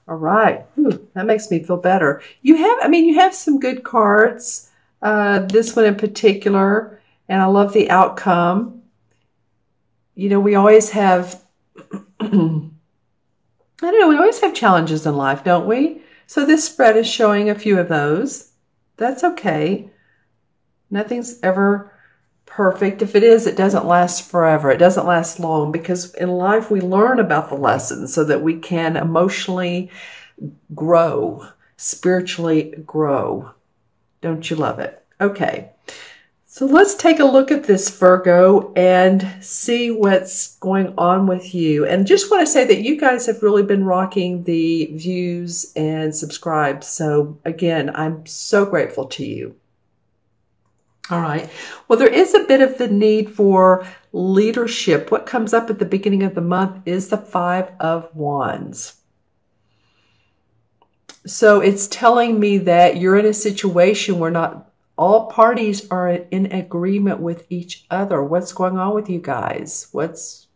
All right. That makes me feel better. You have some good cards. This one in particular, and I love the outcome. You know, we always have, I don't know, we always have challenges in life, don't we? So this spread is showing a few of those. That's okay. Nothing's ever perfect. If it is, it doesn't last forever. It doesn't last long, because in life we learn about the lessons so that we can emotionally grow, spiritually grow. Don't you love it? Okay. So let's take a look at this, Virgo, and see what's going on with you. And just want to say that you guys have really been rocking the views and subscribe. So again, I'm so grateful to you. All right. Well, there is a bit of the need for leadership. What comes up at the beginning of the month is the Five of Wands. So it's telling me that you're in a situation where not all parties are in agreement with each other. What's going on with you guys? Who's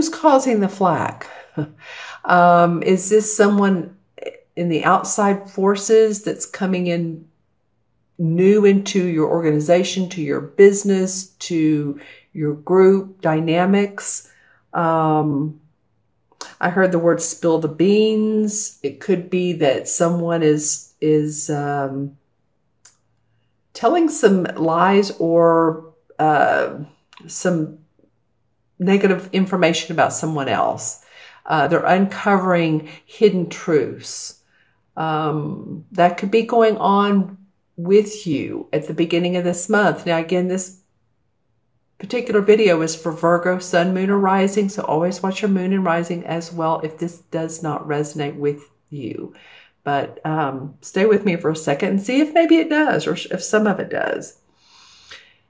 causing the flack? Is this someone in the outside forces that's coming in new into your organization, to your business, to your group dynamics? I heard the word spill the beans. It could be that someone is telling some lies or some negative information about someone else. They're uncovering hidden truths. That could be going on with you at the beginning of this month. Now, again, this particular video is for Virgo, Sun, Moon, or Rising, so always watch your Moon and Rising as well if this does not resonate with you. But stay with me for a second and see if maybe it does, or if some of it does.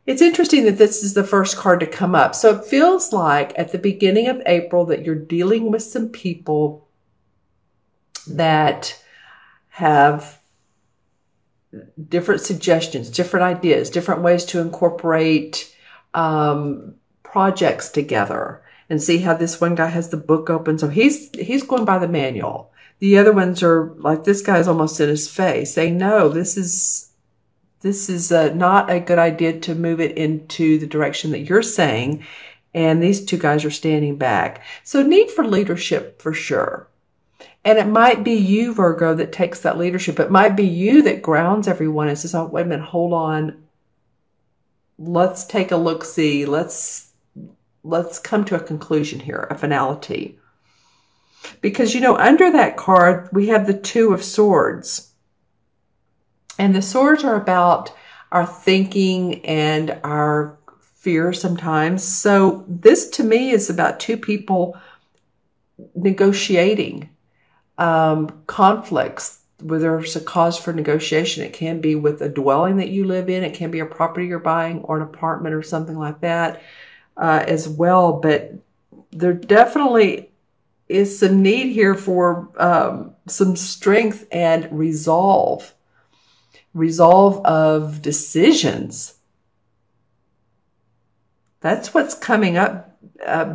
It's interesting that this is the first card to come up. So it feels like at the beginning of April that you're dealing with some people that have different suggestions, different ideas, different ways to incorporate projects together. And see how this one guy has the book open. So he's going by the manual. The other ones are like, this guy's almost in his face saying, no, this is not a good idea to move it into the direction that you're saying. And these two guys are standing back. So need for leadership for sure. And it might be you, Virgo, that takes that leadership. It might be you that grounds everyone and says, oh, wait a minute, hold on. Let's take a look-see. Let's come to a conclusion here, a finality. Because, you know, under that card, we have the Two of Swords. And the swords are about our thinking and our fear sometimes. So this, to me, is about two people negotiating conflicts where there's a cause for negotiation. It can be with a dwelling that you live in. It can be a property you're buying or an apartment or something like that as well. But there definitely is some need here for some strength and resolve of decisions. That's what's coming up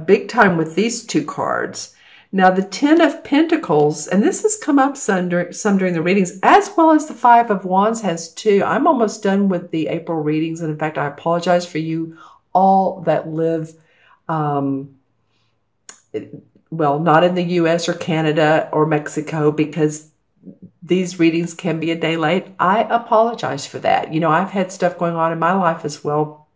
big time with these two cards. Now, the Ten of Pentacles, and this has come up some during the readings, as well as the Five of Wands has too. I'm almost done with the April readings. And in fact, I apologize for you all that live, well, not in the US or Canada or Mexico, because these readings can be a day late. I apologize for that. You know, I've had stuff going on in my life as well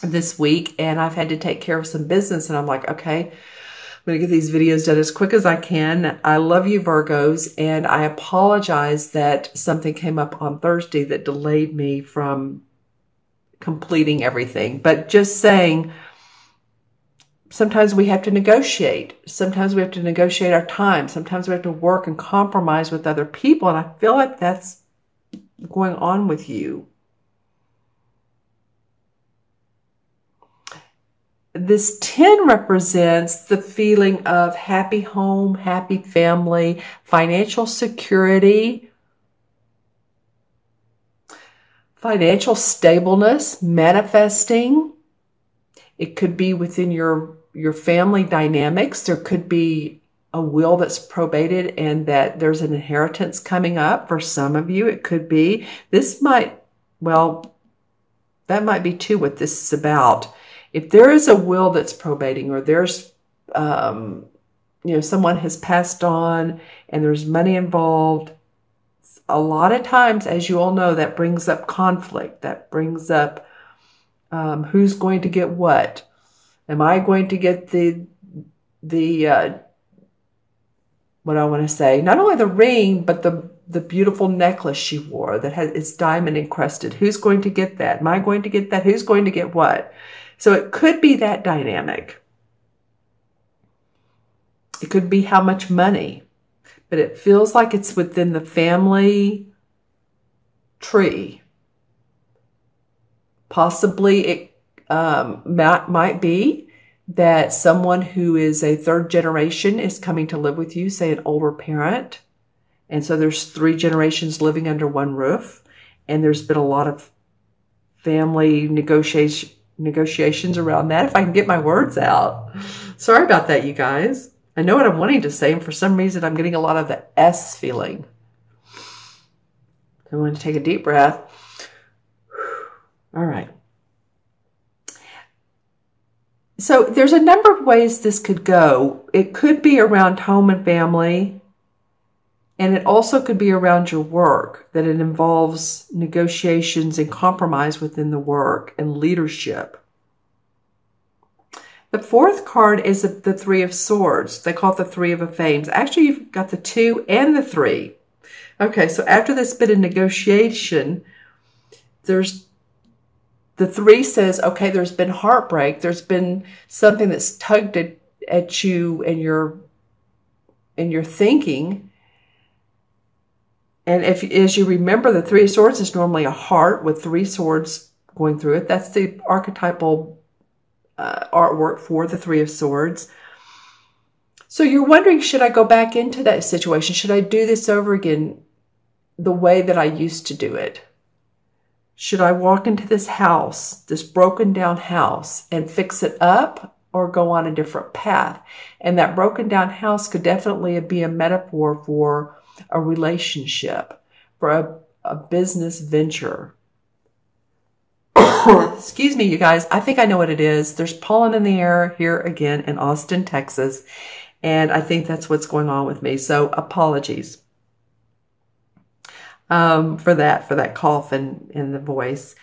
this week, and I've had to take care of some business. And I'm like, okay, I'm going to get these videos done as quick as I can. I love you, Virgos, and I apologize that something came up on Thursday that delayed me from completing everything. But just saying, sometimes we have to negotiate. Sometimes we have to negotiate our time. Sometimes we have to work and compromise with other people. And I feel like that's going on with you. This 10 represents the feeling of happy home, happy family, financial security, financial stableness, manifesting. It could be within your family dynamics. There could be a will that's probated and that there's an inheritance coming up. For some of you, it could be. This might, well, that might be too what this is about. If there is a will that's probating, or there's, someone has passed on and there's money involved, a lot of times, as you all know, that brings up conflict. That brings up who's going to get what. Am I going to get the what I want to say, not only the ring, but the beautiful necklace she wore that is diamond encrusted? Who's going to get that? Am I going to get that? Who's going to get what? So it could be that dynamic. It could be how much money, but it feels like it's within the family tree. Possibly it might be that someone who is a third generation is coming to live with you, say an older parent. And so there's 3 generations living under one roof. And there's been a lot of family negotiations around that, if I can get my words out. Sorry about that, you guys. I know what I'm wanting to say, and for some reason I'm getting a lot of the S feeling. I want to take a deep breath. All right. So there's a number of ways this could go. It could be around home and family, and it also could be around your work, that it involves negotiations and compromise within the work and leadership. The 4th card is the 3 of Swords. They call it the 3 of Fames. Actually, you've got the 2 and the 3. Okay, so after this bit of negotiation, there's the 3 says, okay, there's been heartbreak. There's been something that's tugged at you and your thinking. And as you remember, the 3 of Swords is normally a heart with 3 swords going through it. That's the archetypal artwork for the 3 of Swords. So you're wondering, should I go back into that situation? Should I do this over again the way that I used to do it? Should I walk into this house, this broken down house, and fix it up, or go on a different path? And that broken down house could definitely be a metaphor for a relationship, for a business venture. Excuse me, you guys. I think I know what it is. There's pollen in the air here again in Austin, Texas. And I think that's what's going on with me. So apologies for that cough in the voice.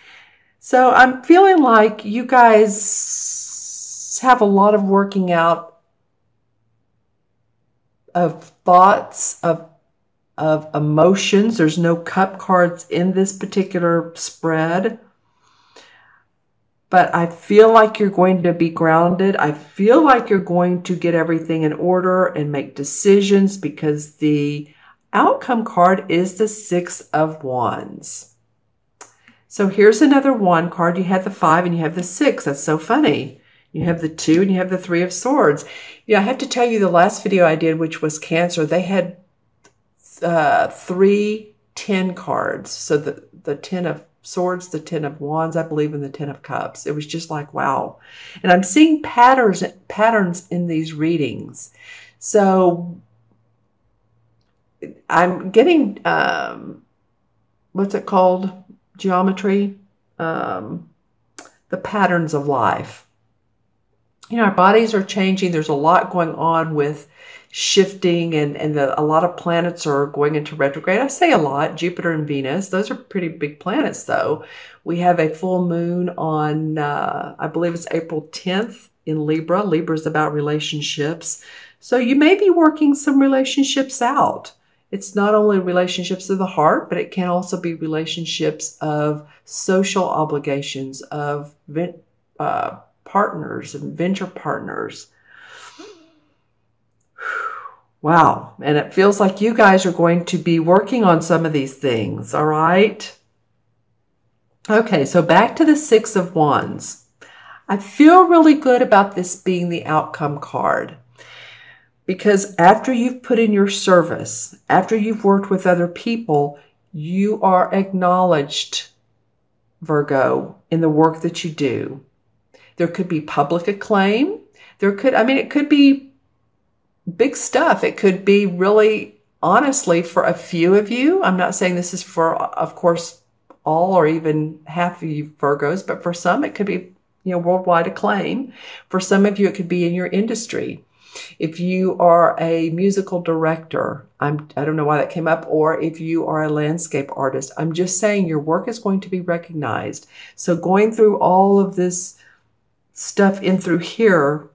So I'm feeling like you guys have a lot of working out of thoughts, of emotions. There's no cup cards in this particular spread. But I feel like you're going to be grounded. I feel like you're going to get everything in order and make decisions, because the outcome card is the 6 of Wands. So here's another 1 card. You have the 5 and you have the 6. That's so funny. You have the 2 and you have the 3 of Swords. Yeah, I have to tell you, the last video I did, which was Cancer, they had 3 10 cards. So the 10 of Swords, the 10 of Wands, I believe, in the 10 of Cups. It was just like, wow. And I'm seeing patterns in these readings. So I'm getting, what's it called? Geometry. The patterns of life. You know, our bodies are changing. There's a lot going on with shifting, and a lot of planets are going into retrograde. I say a lot. Jupiter and Venus. Those are pretty big planets, though. We have a full moon on, I believe it's April 10th in Libra. Libra is about relationships. So you may be working some relationships out. It's not only relationships of the heart, but it can also be relationships of social obligations, of partners and venture partners. Wow. And it feels like you guys are going to be working on some of these things. All right. Okay. So back to the 6 of Wands. I feel really good about this being the outcome card, because after you've put in your service, after you've worked with other people, you are acknowledged, Virgo, in the work that you do. There could be public acclaim. It could be big stuff. It could be really, honestly, for a few of you. I'm not saying this is for, of course, all or even half of you Virgos, but for some, it could be, worldwide acclaim. For some of you, it could be in your industry. If you are a musical director, I don't know why that came up, or if you are a landscape artist, I'm just saying your work is going to be recognized. So going through all of this stuff in through here,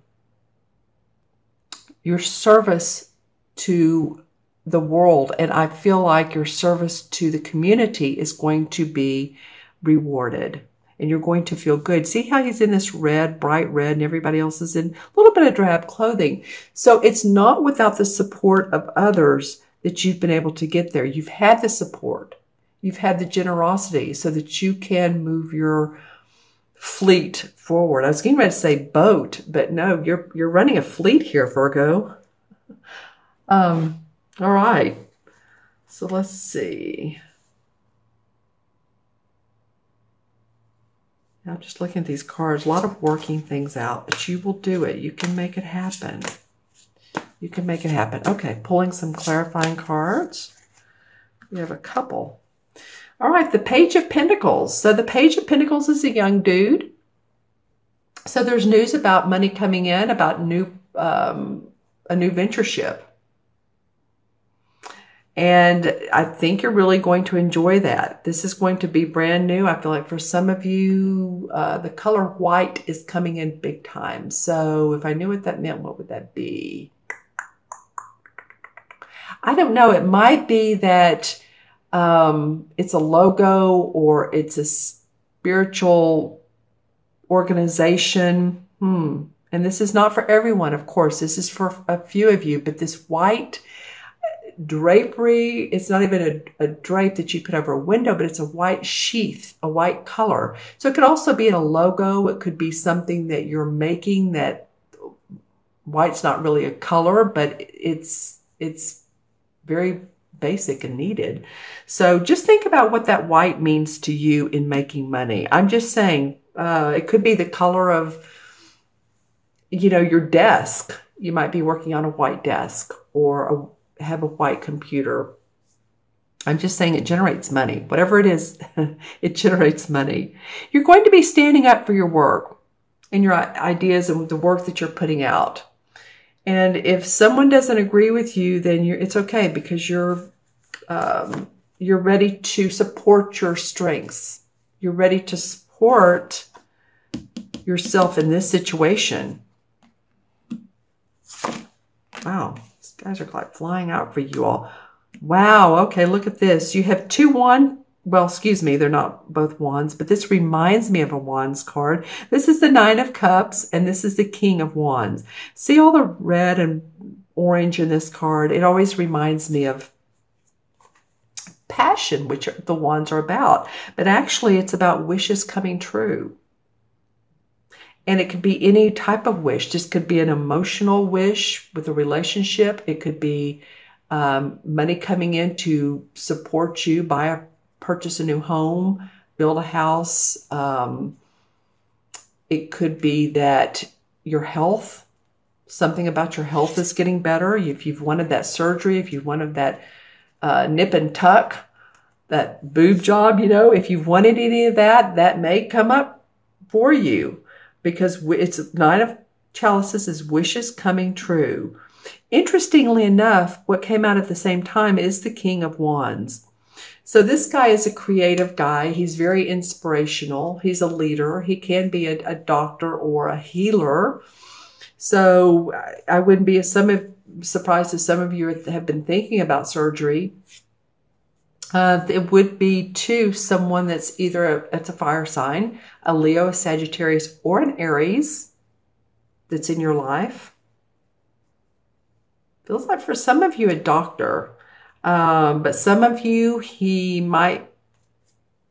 your service to the world, and I feel like your service to the community is going to be rewarded. And you're going to feel good. See how he's in this red, bright red, and everybody else is in a little bit of drab clothing. So it's not without the support of others that you've been able to get there. You've had the support. You've had the generosity so that you can move your fleet forward. I was getting ready to say boat, but no, you're running a fleet here, Virgo. All right. So let's see. Now, just looking at these cards, a lot of working things out, but you will do it. You can make it happen. You can make it happen. Okay, pulling some clarifying cards. We have a couple. All right, the Page of Pentacles. So the Page of Pentacles is a young dude. So there's news about money coming in, about a new ventureship. And I think you're really going to enjoy that. This is going to be brand new. I feel like for some of you, the color white is coming in big time. So if I knew what that meant, what would that be? I don't know. It might be that it's a logo or it's a spiritual organization. And this is not for everyone, of course. This is for a few of you. But this white drapery, it's not even a drape that you put over a window, but it's a white sheath, a white color. So it could also be in a logo. It could be something that you're making that white's not really a color, but it's very basic and needed. So just think about what that white means to you in making money. I'm just saying, it could be the color of, your desk. You might be working on a white desk or have a white computer. I'm just saying it generates money. Whatever it is, it generates money. You're going to be standing up for your work and your ideas and the work that you're putting out. And if someone doesn't agree with you, then it's okay, because you're ready to support your strengths. You're ready to support yourself in this situation. Wow. Guys are like flying out for you all. Wow. Okay, look at this. You have two wands. Well, excuse me, they're not both wands, but this reminds me of a wands card. This is the Nine of Cups, and this is the King of Wands. See all the red and orange in this card? It always reminds me of passion, which the wands are about. But actually, it's about wishes coming true. And it could be any type of wish. This could be an emotional wish with a relationship. It could be money coming in to support you, purchase a new home, build a house. It could be that your health, something about your health is getting better. If you've wanted that surgery, if you've wanted that nip and tuck, that boob job, if you've wanted any of that, that may come up for you. Because it's Nine of Chalices is wishes coming true. Interestingly enough, what came out at the same time is the King of Wands. So this guy is a creative guy. He's very inspirational. He's a leader. He can be a doctor or a healer. So I wouldn't be surprised if some of you have been thinking about surgery. It would be to someone that's either it's a fire sign, a Leo, a Sagittarius, or an Aries that's in your life. Feels like for some of you a doctor, but some of you he might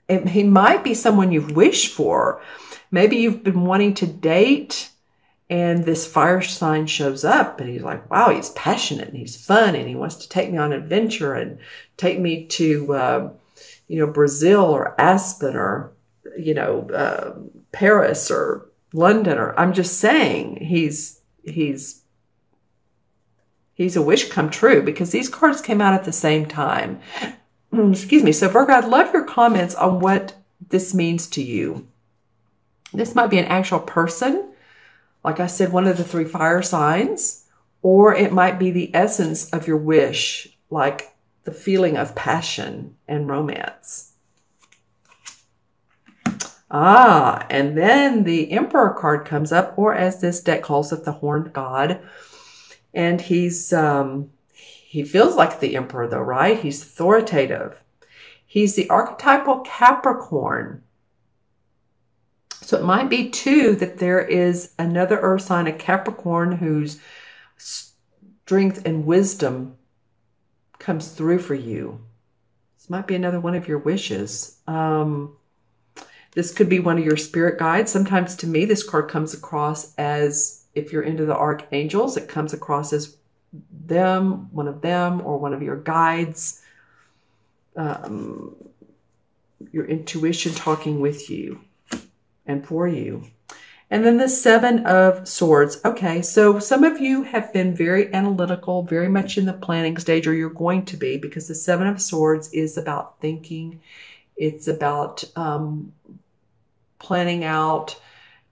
be someone you've wished for. Maybe you've been wanting to date, and this fire sign shows up, and he's like, wow, he's passionate and he's fun and he wants to take me on an adventure and take me to, Brazil or Aspen or, Paris or London. Or I'm just saying he's He's a wish come true because these cards came out at the same time. Excuse me. So Virgo, I'd love your comments on what this means to you. This might be an actual person. Like I said, one of the 3 fire signs, or it might be the essence of your wish, like the feeling of passion and romance. And then the Emperor card comes up, or as this deck calls it, the Horned God. And he's, he feels like the Emperor though, right? He's authoritative. He's the archetypal Capricorn. So it might be too that there is another earth sign, a Capricorn, whose strength and wisdom comes through for you. This might be another one of your wishes. This could be one of your spirit guides. Sometimes to me, this card comes across as, if you're into the archangels, it comes across as them, or one of your guides. Your intuition talking with you and for you. And then the 7 of Swords. Okay, so some of you have been very analytical, very much in the planning stage, or you're going to be, because the 7 of Swords is about thinking. It's about planning out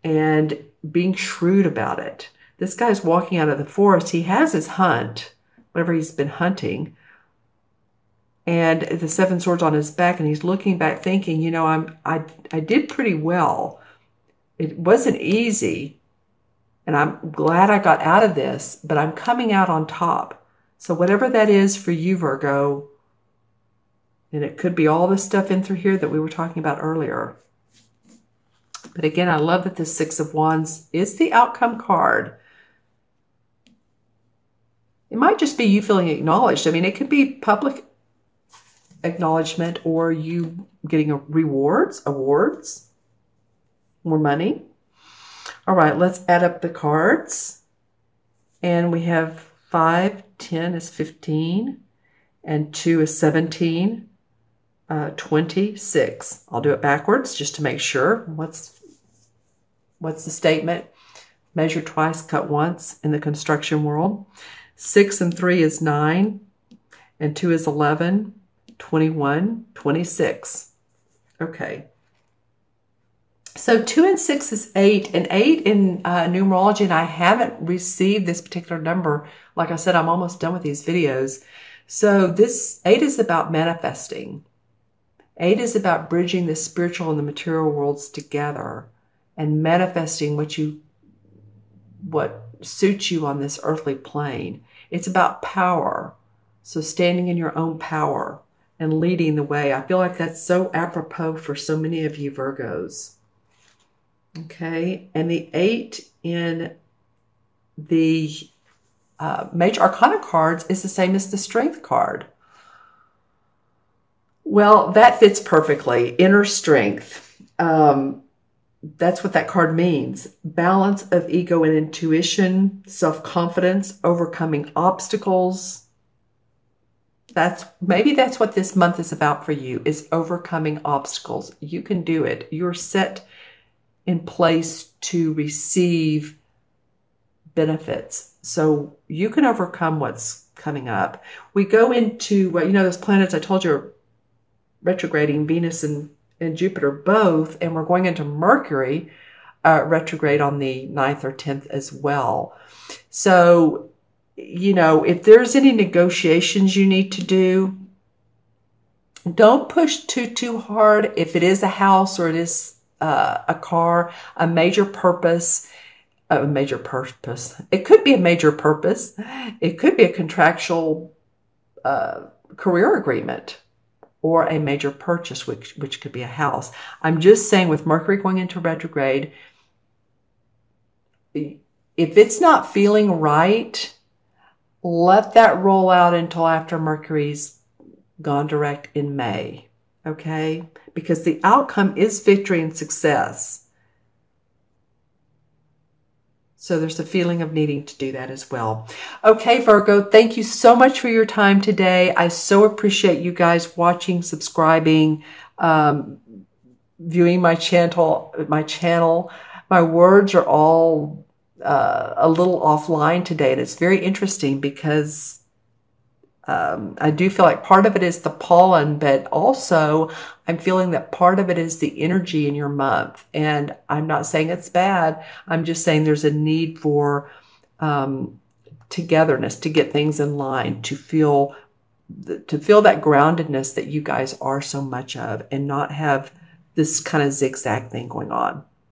and being shrewd about it. This guy's walking out of the forest. He has his hunt, whatever he's been hunting, and the 7 swords on his back, and he's looking back thinking, you know, I did pretty well. It wasn't easy, and I'm glad I got out of this, but I'm coming out on top. So whatever that is for you, Virgo, and it could be all the stuff in through here that we were talking about earlier. But again, I love that the 6 of Wands is the outcome card. It might just be you feeling acknowledged. I mean, it could be public acknowledgement, or you getting awards, more money. All right, let's add up the cards. And we have 5, 10 is 15, and 2 is 17, 26. I'll do it backwards just to make sure. What's the statement? Measure twice, cut once in the construction world. 6 and 3 is 9, and 2 is 11, 21, 26. Okay. So 2 and 6 is 8, and 8 in numerology, and I haven't received this particular number. Like I said, I'm almost done with these videos. So this 8 is about manifesting. 8 is about bridging the spiritual and the material worlds together and manifesting what suits you on this earthly plane. It's about power. So standing in your own power and leading the way. I feel like that's so apropos for so many of you Virgos. Okay, and the 8 in the Major Arcana cards is the same as the Strength card. Well, that fits perfectly. Inner strength. That's what that card means. Balance of ego and intuition, self-confidence, overcoming obstacles. Maybe that's what this month is about for you, is overcoming obstacles. You can do it. You're set in place to receive benefits. So you can overcome what's coming up. We go into, you know, those planets I told you are retrograding, Venus and Jupiter both, and we're going into Mercury retrograde on the 9th or 10th as well. So, you know, if there's any negotiations you need to do, don't push too hard. If it is a house or it is a car, a major purpose. It could be a major purpose. It could be a contractual career agreement or a major purchase, which could be a house. I'm just saying, with Mercury going into retrograde, if it's not feeling right, let that roll out until after Mercury's gone direct in May. Okay? Because the outcome is victory and success. So there's a feeling of needing to do that as well. Okay, Virgo, thank you so much for your time today. I so appreciate you guys watching, subscribing, viewing my channel. My words are all a little offline today, and it's very interesting because I do feel like part of it is the pollen, but also I'm feeling that part of it is the energy in your month. And I'm not saying it's bad. I'm just saying there's a need for togetherness, to get things in line, to feel that groundedness that you guys are so much of, and not have this kind of zigzag thing going on.